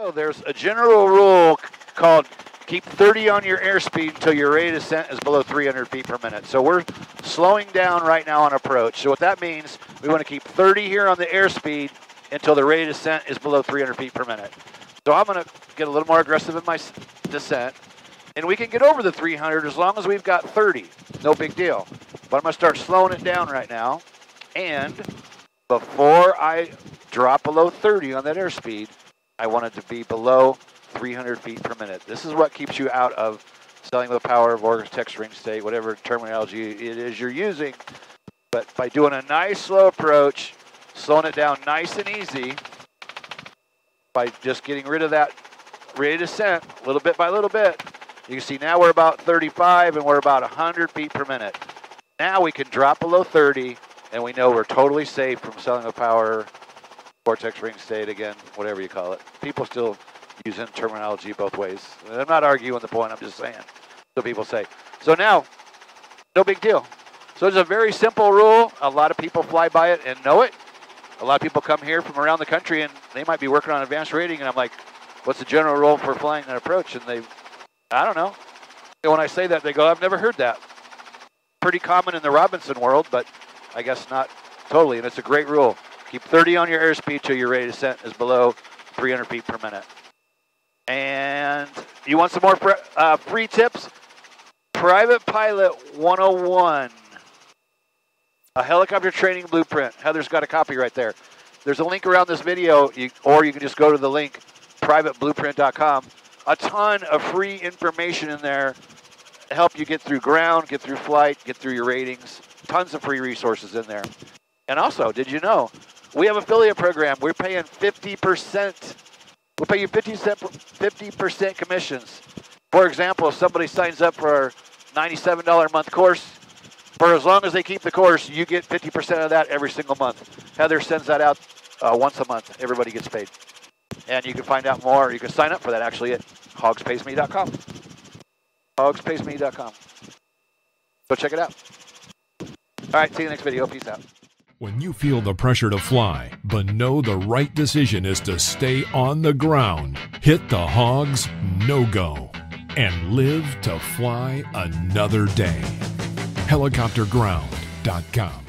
So there's a general rule called keep 30 on your airspeed until your rate of descent is below 300 feet per minute. So we're slowing down right now on approach. So what that means, we want to keep 30 here on the airspeed until the rate of descent is below 300 feet per minute. So I'm going to get a little more aggressive in my descent. And we can get over the 300 as long as we've got 30. No big deal. But I'm going to start slowing it down right now. And before I drop below 30 on that airspeed, I want it to be below 300 feet per minute. This is what keeps you out of selling the power of Vortex ring state, whatever terminology it is you're using. But by doing a nice slow approach, slowing it down nice and easy, by just getting rid of that rate of descent little bit by little bit, you can see now we're about 35 and we're about 100 feet per minute. Now we can drop below 30 and we know we're totally safe from selling the power, Vortex ring state, again, whatever you call it. People still using terminology both ways. I'm not arguing the point, I'm just saying. So people say. So now, no big deal. So it's a very simple rule. A lot of people fly by it and know it. A lot of people come here from around the country and they might be working on advanced rating and I'm like, what's the general rule for flying an approach? And they, I don't know. And when I say that, they go, I've never heard that. Pretty common in the Robinson world, but I guess not totally. And it's a great rule. Keep 30 on your airspeed till your rate of descent is below 300 feet per minute. And you want some more free tips? Private Pilot 101. A helicopter training blueprint. Heather's got a copy right there. There's a link around this video, or you can just go to the link, privateblueprint.com. A ton of free information in there to help you get through ground, get through flight, get through your ratings. Tons of free resources in there. And also, did you know, we have an affiliate program. We're paying 50%. We'll pay you 50% commissions. For example, if somebody signs up for our $97 a month course, for as long as they keep the course, you get 50% of that every single month. Heather sends that out once a month. Everybody gets paid. And you can find out more. You can sign up for that actually at hogspaysme.com. hogspaysme.com. Go check it out. All right, see you in the next video. Peace out. When you feel the pressure to fly, but know the right decision is to stay on the ground, hit the Hogs no-go and live to fly another day. Helicopterground.com